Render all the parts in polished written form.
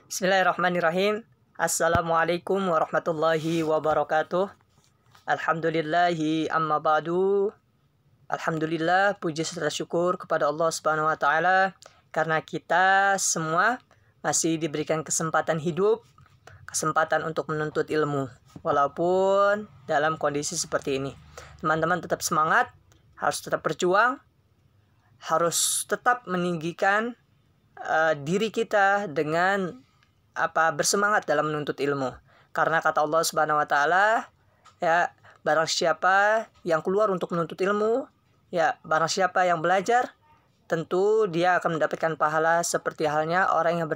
Bismillahirrahmanirrahim. Assalamualaikum warahmatullahi wabarakatuh. Alhamdulillahi amma ba'du. Alhamdulillah, puji serta syukur kepada Allah Subhanahu wa taala karena kita semua masih diberikan kesempatan hidup, kesempatan untuk menuntut ilmu walaupun dalam kondisi seperti ini. Teman-teman tetap semangat, harus tetap berjuang, harus tetap meninggikan diri kita dengan bersemangat dalam menuntut ilmu. Karena kata Allah Subhanahu wa taala, ya, barang siapa yang keluar untuk menuntut ilmu, ya, barang siapa yang belajar, tentu dia akan mendapatkan pahala seperti halnya orang yang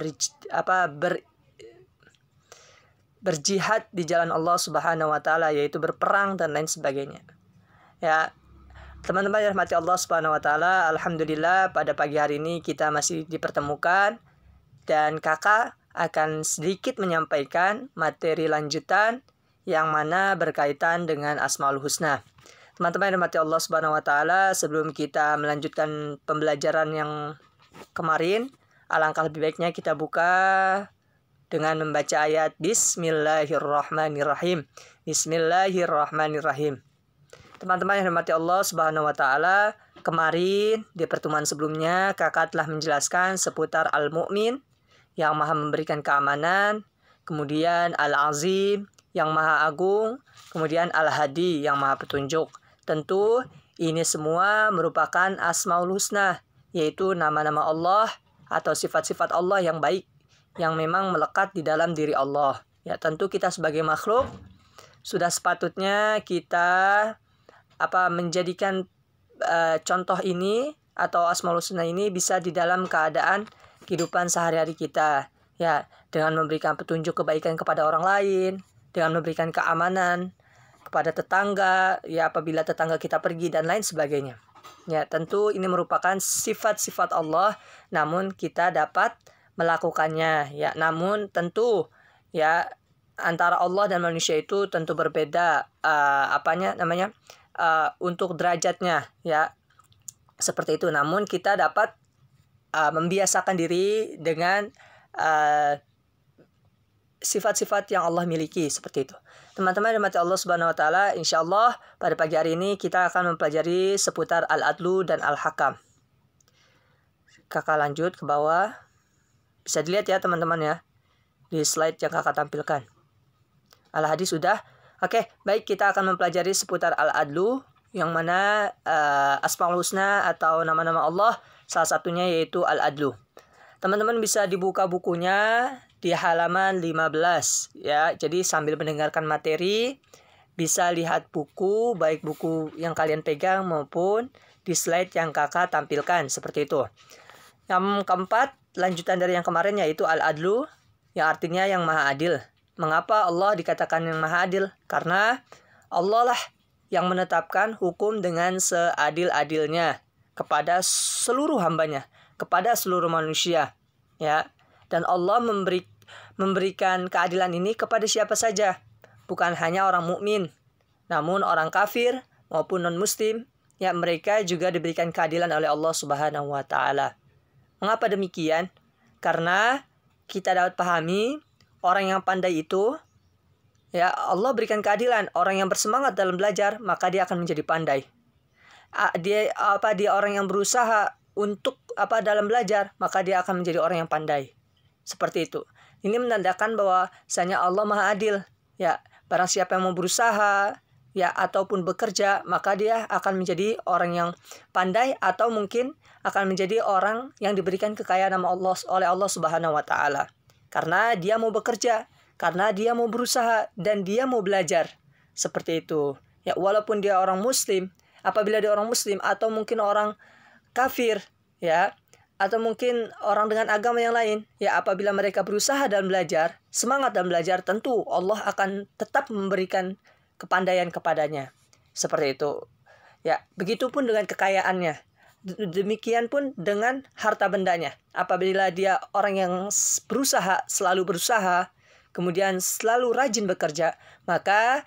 berjihad di jalan Allah Subhanahu wa taala, yaitu berperang dan lain sebagainya. Ya, teman-teman yang dirahmati Allah Subhanahu wa taala, alhamdulillah pada pagi hari ini kita masih dipertemukan dan kakak akan sedikit menyampaikan materi lanjutan yang mana berkaitan dengan Asmaul Husna. Teman-teman yang dirahmati Allah Subhanahu wa taala, sebelum kita melanjutkan pembelajaran yang kemarin, alangkah lebih baiknya kita buka dengan membaca ayat Bismillahirrahmanirrahim. Bismillahirrahmanirrahim. Teman-teman yang dirahmati Allah Subhanahu wa taala, kemarin di pertemuan sebelumnya kakak telah menjelaskan seputar Al-Mu'min yang maha memberikan keamanan, kemudian Al-Azim yang maha agung, kemudian Al-Hadi yang maha petunjuk. Tentu ini semua merupakan Asmaul Husna, yaitu nama-nama Allah atau sifat-sifat Allah yang baik yang memang melekat di dalam diri Allah. Ya, tentu kita sebagai makhluk sudah sepatutnya kita menjadikan contoh ini atau Asmaul Husna ini bisa di dalam keadaan kehidupan sehari-hari kita, ya, dengan memberikan petunjuk kebaikan kepada orang lain, dengan memberikan keamanan kepada tetangga, ya, apabila tetangga kita pergi dan lain sebagainya. Ya, tentu ini merupakan sifat-sifat Allah, namun kita dapat melakukannya, ya. Namun tentu, ya, antara Allah dan manusia itu tentu berbeda untuk derajatnya, ya. Seperti itu. Namun kita dapat membiasakan diri dengan sifat-sifat yang Allah miliki, seperti itu. Teman-teman dirahmati Allah Subhanahu wa taala, insyaallah pada pagi hari ini kita akan mempelajari seputar Al-Adlu dan Al-Hakam. Kakak lanjut ke bawah. Bisa dilihat ya teman-teman ya di slide yang kakak tampilkan. Al-Hadis sudah. Oke, baik, kita akan mempelajari seputar Al-Adlu, yang mana Asmaul Husna atau nama-nama Allah salah satunya yaitu Al-Adlu. Teman-teman bisa dibuka bukunya di halaman 15, ya. Jadi sambil mendengarkan materi bisa lihat buku, baik buku yang kalian pegang maupun di slide yang kakak tampilkan, seperti itu. Yang keempat, lanjutan dari yang kemarin yaitu Al-Adlu, yang artinya yang maha adil. Mengapa Allah dikatakan yang maha adil? Karena Allah lah yang menetapkan hukum dengan seadil-adilnya kepada seluruh hambanya, kepada seluruh manusia, ya. Dan Allah memberikan keadilan ini kepada siapa saja, bukan hanya orang mukmin, namun orang kafir maupun non-muslim, ya, mereka juga diberikan keadilan oleh Allah Subhanahu wa taala. Mengapa demikian? Karena kita dapat pahami orang yang pandai itu, ya, Allah berikan keadilan. Orang yang bersemangat dalam belajar, maka dia akan menjadi pandai. Dia orang yang berusaha untuk dalam belajar, maka dia akan menjadi orang yang pandai. Seperti itu. Ini menandakan bahwa bahwasanya Allah Maha Adil, ya. Barang siapa yang mau berusaha, ya, ataupun bekerja, maka dia akan menjadi orang yang pandai, atau mungkin akan menjadi orang yang diberikan kekayaan oleh Allah Subhanahu wa taala. Karena dia mau bekerja, karena dia mau berusaha dan dia mau belajar. Seperti itu. Ya, walaupun dia orang muslim, apabila dia orang muslim atau mungkin orang kafir, ya, atau mungkin orang dengan agama yang lain, ya, apabila mereka berusaha dan belajar, semangat dan belajar, tentu Allah akan tetap memberikan kepandaian kepadanya. Seperti itu. Ya, begitupun dengan kekayaannya. Demikian pun dengan harta bendanya. Apabila dia orang yang berusaha, selalu berusaha, kemudian selalu rajin bekerja, maka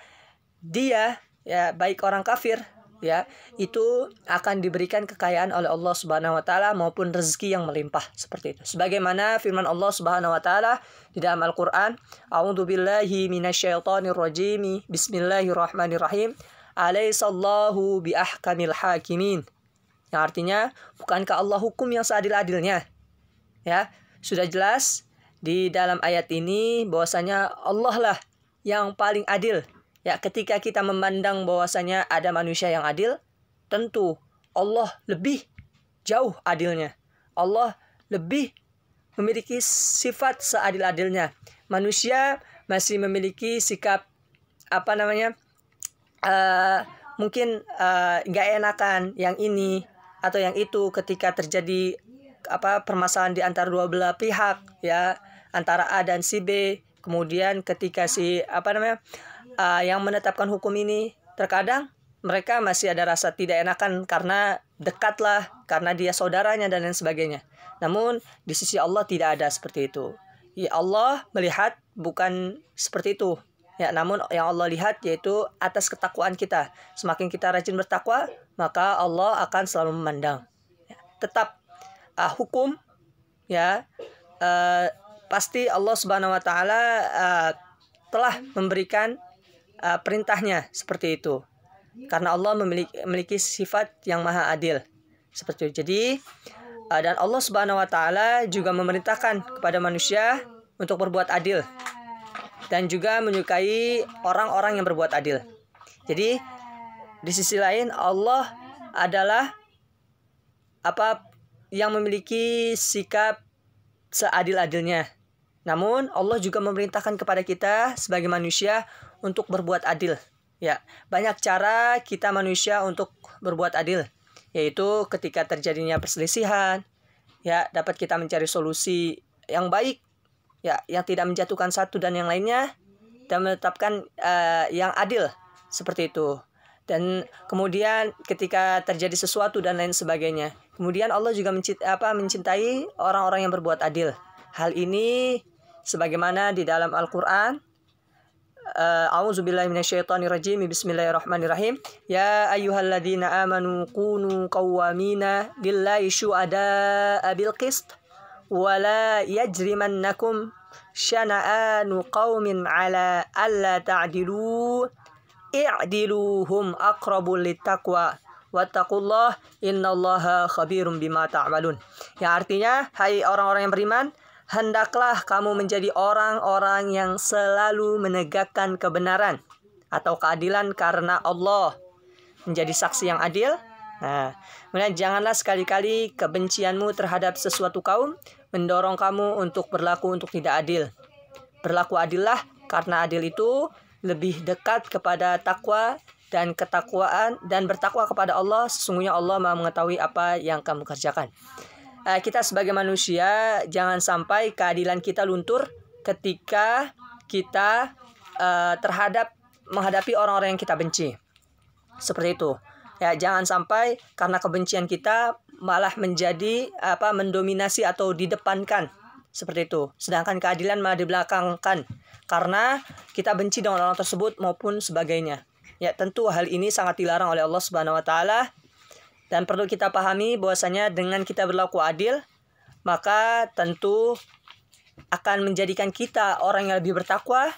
dia, ya, baik orang kafir, ya, itu akan diberikan kekayaan oleh Allah Subhanahu wa taala maupun rezeki yang melimpah seperti itu. Sebagaimana firman Allah Subhanahu wa taala di dalam Al-Qur'an, A'udzubillahi minasyaitonirrajim. Bismillahirrahmanirrahim. Alaihissallahu biahkamil hakimin. Yang artinya, bukankah Allah hukum yang seadil-adilnya? Ya, sudah jelas di dalam ayat ini bahwasanya Allah lah yang paling adil. Ya, ketika kita memandang bahwasanya ada manusia yang adil, tentu Allah lebih jauh adilnya. Allah lebih memiliki sifat seadil-adilnya. Manusia masih memiliki sikap mungkin nggak enakan yang ini atau yang itu ketika terjadi permasalahan di antara dua belah pihak, ya, antara A dan si B. Kemudian ketika yang menetapkan hukum ini, terkadang mereka masih ada rasa tidak enakan karena dekatlah, karena dia saudaranya dan lain sebagainya. Namun di sisi Allah tidak ada seperti itu. Ya, Allah melihat bukan seperti itu. Ya, namun yang Allah lihat yaitu atas ketakwaan kita. Semakin kita rajin bertakwa, maka Allah akan selalu memandang. Ya, tetap hukum, ya, pasti Allah Subhanahu wa taala telah memberikan perintahnya seperti itu. Karena Allah memiliki sifat yang maha adil. Seperti itu. Jadi dan Allah Subhanahu wa taala juga memerintahkan kepada manusia untuk berbuat adil dan juga menyukai orang-orang yang berbuat adil. Jadi di sisi lain Allah adalah yang memiliki sikap seadil-adilnya. Namun Allah juga memerintahkan kepada kita sebagai manusia untuk berbuat adil. Ya, banyak cara kita manusia untuk berbuat adil, yaitu ketika terjadinya perselisihan, ya, dapat kita mencari solusi yang baik, ya, yang tidak menjatuhkan satu dan yang lainnya, dan menetapkan yang adil seperti itu. Dan kemudian ketika terjadi sesuatu dan lain sebagainya, kemudian Allah juga mencintai orang-orang yang berbuat adil. Hal ini sebagaimana di dalam Al-Qur'an, A'udzubillahi minasyaitonirrajim. Bismillahirrahmanirrahim. Ya ayyuhalladzina amanu kunu qawwamina lillahi syuhada'a bil qist wa la yajrimannakum syana'anu qaumin ala alla ta'dilu i'diluhum aqrabul littaqwa wattaqullah innallaha khabirum bima ta'malun. Yang artinya, hai orang-orang yang beriman, hendaklah kamu menjadi orang-orang yang selalu menegakkan kebenaran atau keadilan karena Allah, menjadi saksi yang adil. Nah, kemudian janganlah sekali-kali kebencianmu terhadap sesuatu kaum mendorong kamu untuk berlaku untuk tidak adil. Berlaku adillah, karena adil itu lebih dekat kepada takwa dan ketakwaan, dan bertakwa kepada Allah. Sesungguhnya Allah Maha mengetahui apa yang kamu kerjakan. Kita sebagai manusia jangan sampai keadilan kita luntur ketika kita menghadapi orang-orang yang kita benci. Seperti itu. Ya, jangan sampai karena kebencian kita malah menjadi mendominasi atau didepankan. Seperti itu. Sedangkan keadilan malah dibelakangkan karena kita benci dengan orang tersebut maupun sebagainya. Ya, tentu hal ini sangat dilarang oleh Allah Subhanahu wa taala. Dan perlu kita pahami bahwasanya dengan kita berlaku adil, maka tentu akan menjadikan kita orang yang lebih bertakwa,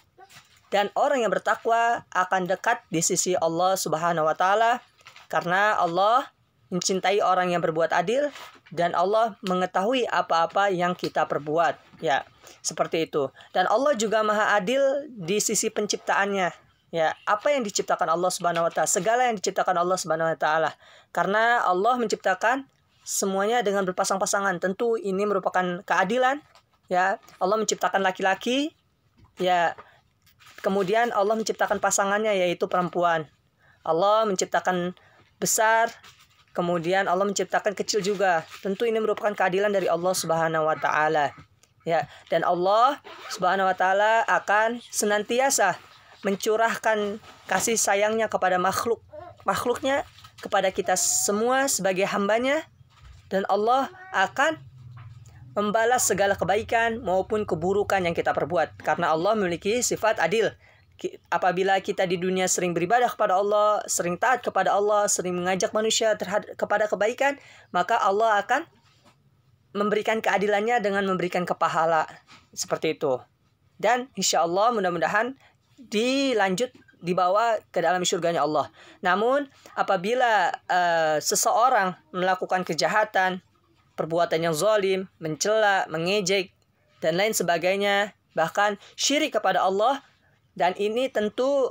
dan orang yang bertakwa akan dekat di sisi Allah Subhanahu wa taala, karena Allah mencintai orang yang berbuat adil dan Allah mengetahui apa-apa yang kita perbuat. Ya, seperti itu. Dan Allah juga Maha adil di sisi penciptaannya. Ya, apa yang diciptakan Allah Subhanahu wa taala, segala yang diciptakan Allah Subhanahu wa taala. Karena Allah menciptakan semuanya dengan berpasang-pasangan. Tentu ini merupakan keadilan, ya. Allah menciptakan laki-laki, ya. Kemudian Allah menciptakan pasangannya yaitu perempuan. Allah menciptakan besar, kemudian Allah menciptakan kecil juga. Tentu ini merupakan keadilan dari Allah Subhanahu wa taala. Ya, dan Allah Subhanahu wa taala akan senantiasa mencurahkan kasih sayangnya kepada makhluknya, kepada kita semua sebagai hambanya, dan Allah akan membalas segala kebaikan maupun keburukan yang kita perbuat, karena Allah memiliki sifat adil. apabila kita di dunia sering beribadah kepada Allah, sering taat kepada Allah, sering mengajak manusia kepada kebaikan, maka Allah akan memberikan keadilannya dengan memberikan kepahala seperti itu. Dan insya Allah mudah-mudahan dibawa ke dalam surganya Allah. Namun apabila seseorang melakukan kejahatan, perbuatan yang zalim, mencela, mengejek, dan lain sebagainya, bahkan syirik kepada Allah, dan ini tentu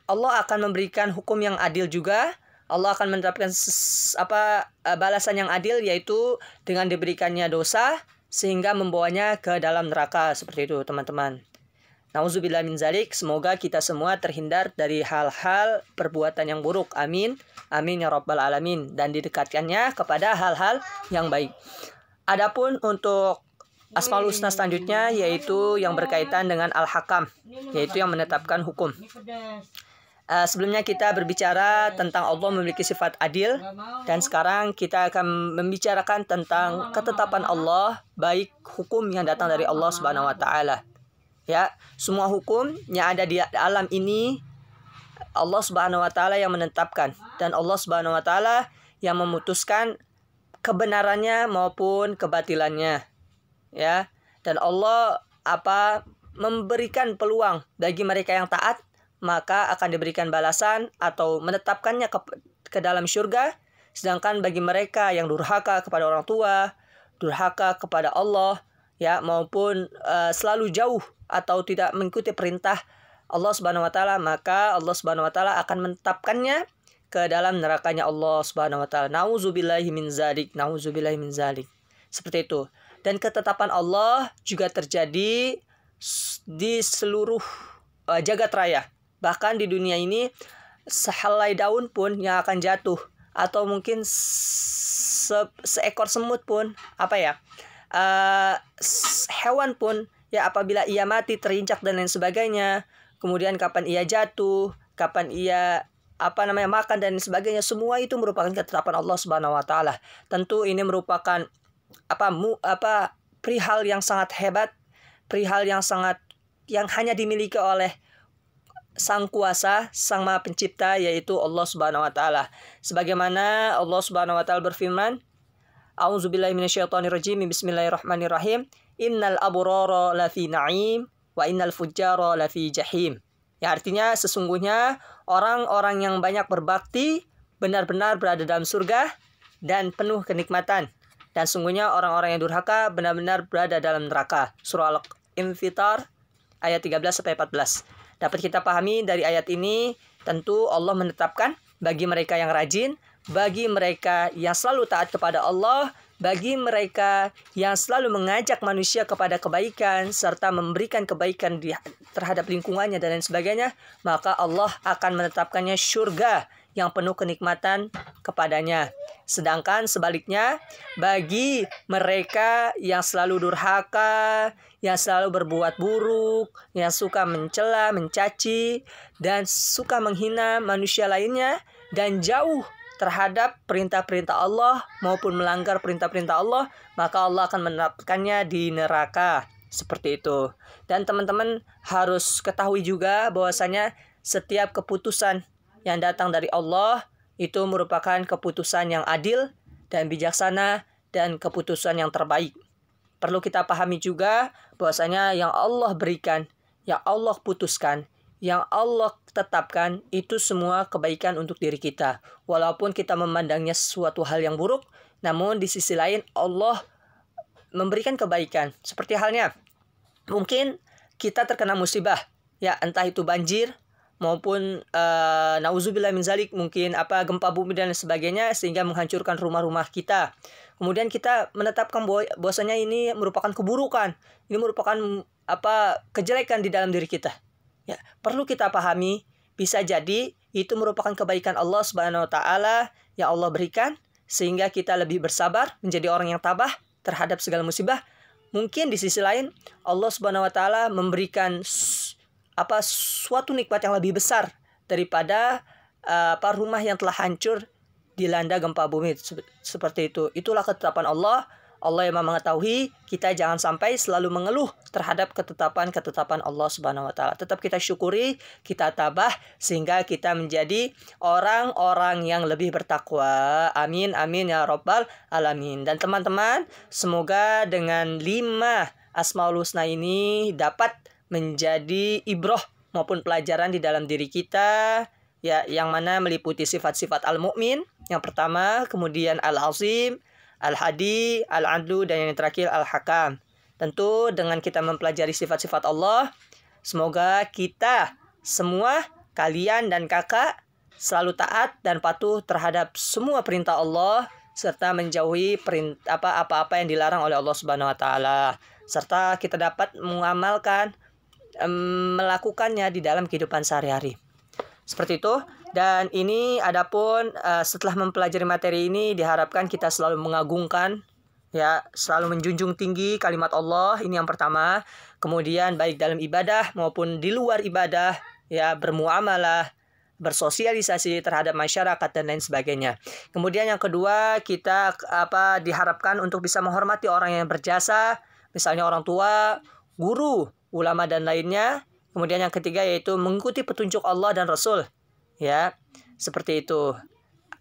Allah akan memberikan hukum yang adil juga. Allah akan menerapkan balasan yang adil, yaitu dengan diberikannya dosa sehingga membawanya ke dalam neraka, seperti itu teman-teman. Nauzubillah min zalik. Semoga kita semua terhindar dari hal-hal perbuatan yang buruk. Amin. Amin ya rabbal alamin. Dan didekatkannya kepada hal-hal yang baik. Adapun untuk Asmaul Husna selanjutnya, yaitu yang berkaitan dengan Al-Hakam, yaitu yang menetapkan hukum. Sebelumnya kita berbicara tentang Allah memiliki sifat adil, dan sekarang kita akan membicarakan tentang ketetapan Allah, baik hukum yang datang dari Allah Subhanahu wa taala. Ya, semua hukum yang ada di alam ini Allah Subhanahu wa taala yang menetapkan, dan Allah Subhanahu wa taala yang memutuskan kebenarannya maupun kebatilannya. Ya, dan Allah memberikan peluang bagi mereka yang taat, maka akan diberikan balasan atau menetapkannya ke dalam surga. Sedangkan bagi mereka yang durhaka kepada orang tua, durhaka kepada Allah, ya, maupun selalu jauh atau tidak mengikuti perintah Allah Subhanahu wa taala, maka Allah Subhanahu wa taala akan menetapkannya ke dalam nerakanya Allah Subhanahu wa taala. Nauzubillahi min zalik, nauzubillahi min zalik. Seperti itu. Dan ketetapan Allah juga terjadi di seluruh jagat raya. Bahkan di dunia ini sehelai daun pun yang akan jatuh, atau mungkin seekor semut pun, hewan pun, ya, apabila ia mati, terinjak dan lain sebagainya, kemudian kapan ia jatuh, kapan ia makan dan lain sebagainya, semua itu merupakan ketetapan Allah Subhanahu wa taala. Tentu ini merupakan perihal yang sangat hebat, perihal yang hanya dimiliki oleh Sang Kuasa, Sang Maha Pencipta, yaitu Allah Subhanahu wa taala. Sebagaimana Allah Subhanahu wa taala berfirman, A'udzubillahi minasyaitonirrajim, bismillahirrahmanirrahim. Innal abrara lafi na'im wa innal fujjara lafi jahim. Ya, artinya sesungguhnya orang-orang yang banyak berbakti benar-benar berada dalam surga dan penuh kenikmatan. Dan sungguhnya orang-orang yang durhaka benar-benar berada dalam neraka. Surah Al-Infitar ayat 13-14. Dapat kita pahami dari ayat ini, tentu Allah menetapkan bagi mereka yang rajin, bagi mereka yang selalu taat kepada Allah, bagi mereka yang selalu mengajak manusia kepada kebaikan, serta memberikan kebaikan terhadap lingkungannya dan lain sebagainya, maka Allah akan menetapkannya surga yang penuh kenikmatan kepadanya. Sedangkan sebaliknya, bagi mereka yang selalu durhaka, yang selalu berbuat buruk, yang suka mencela, mencaci, dan suka menghina manusia lainnya, dan jauh terhadap perintah-perintah Allah maupun melanggar perintah-perintah Allah, maka Allah akan menetapkannya di neraka. Seperti itu. Dan teman-teman harus ketahui juga bahwasanya setiap keputusan yang datang dari Allah itu merupakan keputusan yang adil dan bijaksana dan keputusan yang terbaik. Perlu kita pahami juga bahwasanya yang Allah berikan, yang Allah putuskan, yang Allah tetapkan itu semua kebaikan untuk diri kita. Walaupun kita memandangnya sesuatu hal yang buruk, namun di sisi lain Allah memberikan kebaikan. Seperti halnya mungkin kita terkena musibah, ya, entah itu banjir maupun nauzubillah min zalik, mungkin gempa bumi dan sebagainya, sehingga menghancurkan rumah-rumah kita. Kemudian kita menetapkan bahwasanya ini merupakan keburukan, ini merupakan kejelekan di dalam diri kita. Ya, perlu kita pahami, bisa jadi itu merupakan kebaikan Allah Subhanahu wa taala yang Allah berikan, sehingga kita lebih bersabar, menjadi orang yang tabah terhadap segala musibah. Mungkin di sisi lain Allah Subhanahu wa taala memberikan suatu nikmat yang lebih besar daripada rumah yang telah hancur dilanda gempa bumi. Seperti itu. Itulah ketetapan Allah. Allah yang mengetahui, kita jangan sampai selalu mengeluh terhadap ketetapan-ketetapan Allah Subhanahu wa taala. Tetap kita syukuri, kita tabah sehingga kita menjadi orang-orang yang lebih bertakwa. Amin amin ya rabbal alamin. Dan teman-teman, semoga dengan 5 Asmaul Husna ini dapat menjadi ibrah maupun pelajaran di dalam diri kita, ya, yang mana meliputi sifat-sifat al-mu'min yang pertama, kemudian al-azim, al-hadi, al-adlu, dan yang terakhir al-hakam. Tentu dengan kita mempelajari sifat-sifat Allah, semoga kita semua, kalian dan kakak, selalu taat dan patuh terhadap semua perintah Allah, serta menjauhi apa-apa yang dilarang oleh Allah Subhanahu wa taala, serta kita dapat mengamalkan, melakukannya di dalam kehidupan sehari-hari. Seperti itu. Dan ini adapun setelah mempelajari materi ini diharapkan kita selalu mengagungkan, ya, selalu menjunjung tinggi kalimat Allah, ini yang pertama. Kemudian baik dalam ibadah maupun di luar ibadah, ya, bermuamalah, bersosialisasi terhadap masyarakat dan lain sebagainya. Kemudian yang kedua, kita diharapkan untuk bisa menghormati orang yang berjasa, misalnya orang tua, guru, ulama dan lainnya. Kemudian yang ketiga yaitu mengikuti petunjuk Allah dan Rasul. Ya, seperti itu.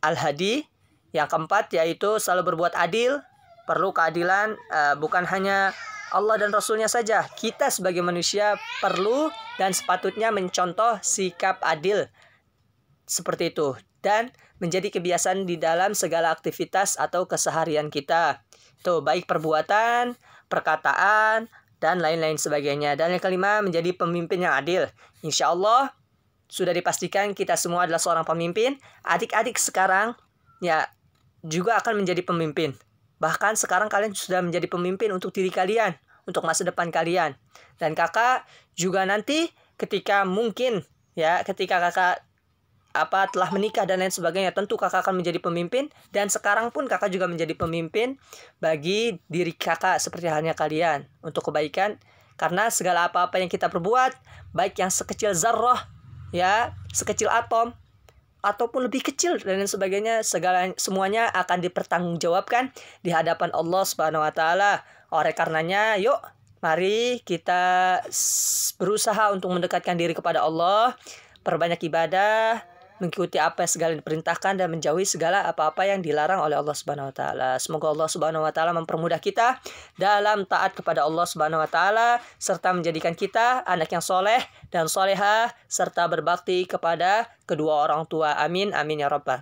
Al-hadi. Yang keempat yaitu selalu berbuat adil. Perlu keadilan, bukan hanya Allah dan Rasulnya saja. Kita sebagai manusia perlu dan sepatutnya mencontoh sikap adil. Seperti itu. Dan menjadi kebiasaan di dalam segala aktivitas atau keseharian kita. Itu baik perbuatan, perkataan, dan lain-lain sebagainya. Dan yang kelima, menjadi pemimpin yang adil. Insya Allah sudah dipastikan kita semua adalah seorang pemimpin. Adik-adik sekarang ya juga akan menjadi pemimpin. Bahkan sekarang kalian sudah menjadi pemimpin untuk diri kalian, untuk masa depan kalian. Dan kakak juga nanti ketika mungkin, ya, ketika kakak telah menikah dan lain sebagainya, tentu kakak akan menjadi pemimpin. Dan sekarang pun kakak juga menjadi pemimpin bagi diri kakak seperti halnya kalian, untuk kebaikan. Karena segala apa-apa yang kita perbuat, baik yang sekecil zarrah, ya, sekecil atom, ataupun lebih kecil dan lain sebagainya, semuanya akan dipertanggungjawabkan di hadapan Allah Subhanahu wa taala. Oleh karenanya, yuk mari kita berusaha untuk mendekatkan diri kepada Allah, perbanyak ibadah, mengikuti apa yang segala diperintahkan, dan menjauhi segala apa-apa yang dilarang oleh Allah Subhanahu wa taala. Semoga Allah Subhanahu wa taala mempermudah kita dalam taat kepada Allah Subhanahu wa taala, serta menjadikan kita anak yang soleh dan solehah, serta berbakti kepada kedua orang tua. Amin amin ya rabbal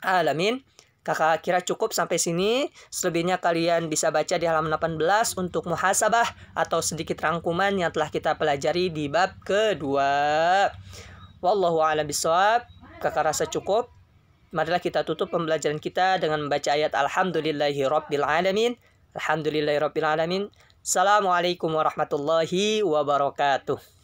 alamin. Kakak kira cukup sampai sini. Selebihnya kalian bisa baca di halaman 18 untuk muhasabah atau sedikit rangkuman yang telah kita pelajari di bab kedua. Wallahu a'lam bishawab. Kakak rasa cukup. Marilah kita tutup pembelajaran kita dengan membaca ayat Alhamdulillahirabbil alamin. Alhamdulillahirabbil alamin. Assalamualaikum warahmatullahi wabarakatuh.